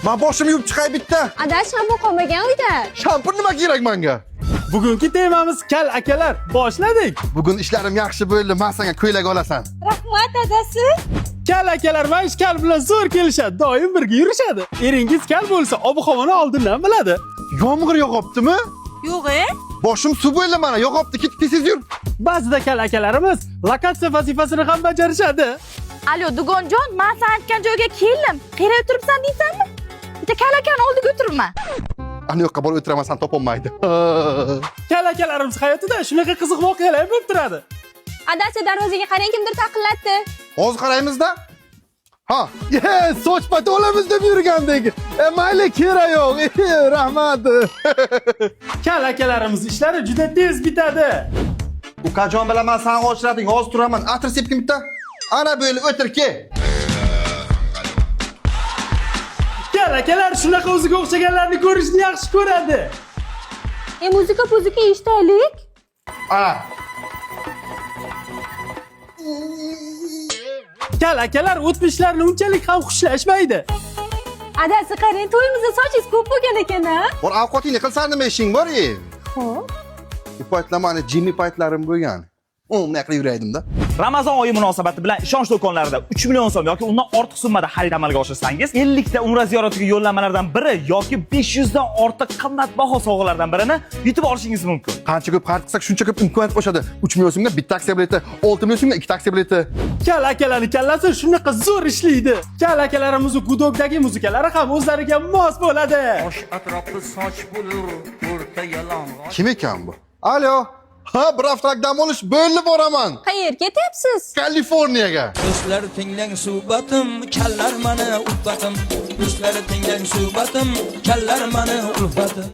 Men boshimni yuvib chiqay bitta. Ada shampun qolmagan uyda. Shampun nima kerak menga? Bugungi temamiz kal akalar. Boshladik. Bugun ishlarim yaxshi bo'ldi. Men senga ko'ylak olasan. Rahmat adasi. Kal akalar va ish kal bilan zo'r kelishadi. Doim birga yurishadi. Eringiz kal bo'lsa, ob-havoni oldindan biladi. Yomg'ir yog'ibdimi? Yo'q-e. Boshim suv bo'ldi mana. Yog'ibdi, tez yur. Ba'zida kal akalarimiz lokatsiya vazifasini ham bajarishadi. Alo, Dugonjon, men sen aytgan joyga keldim. Qayerga o'tiribsan deysanmi? Bitta kalakani oldiga o'tirma. Ana yoqqa borib o'tiraman, sen topolmaydi. Kal akalarimiz hayotida shunaqa qiziq voqealar bo'lib turadi. Adasi darvozaga qarang, kimdir taqillatdi. Hozir qaraymiz-da. Ha, soch pati olamiz deb yurgandek. Mayli, kerak yo'q. Rahmat. Kal akalarimiz ishlari juda tez bitadi. Ukajon bilaman, sen ochrading, hozir turaman. Atir sepkim bitta. Ana böyle o'tirki. Kal akalar shunaqa o'ziga o'xshaganlarni ko'rishni yaxshi ko'radi. Muzika eshitaylik. Ana. Kal akalar o'tmishlarni unchalik ham xushlashmaydi. Adasi qarang, to'yimizda sochingiz ko'p bo'lgan ekan-a? Bor ovqatingni qilsan nima ishing bor-ey? Xo'p. Bu paytlar meni jimmy paytlarim bo'lgan. Unday qilib yuraydim-da. Ramazon oyi munosabati bilan ishonch do'konlarida 3 million so'm yoki undan ortiq summada xarid amalga oshirsangiz, 50 ta umra ziyoratiga yo'llanmalardan biri yoki 500 dan ortiq qimmatbaho sovg'alardan birini yutib olishingiz mumkin. Qancha ko'p xarid qilsak, shuncha ko'p imkoniyat qo'shadi. 3 million so'mga bitta aksiya bileti, 6 million so'mga 2 aksiya bileti. Kal akalarning kallasi shunaqa zo'r ishlaydi. Kal akalarimiz gudokdagi musikalari ham o'zlariga mos bo'ladi. Bosh atrofi soch bo'lur, o'rta yalang'och. Kim ekan bu? Alo. Ha, bir haftalik dam olish bo'ldi, boraman. Qayerga ketyapsiz? Kaliforniyaga. Do'stlar tinglang suhbatim, kallar mani ulfatim. Do'stlar tinglang suhbatim, kallar mani ulfatim.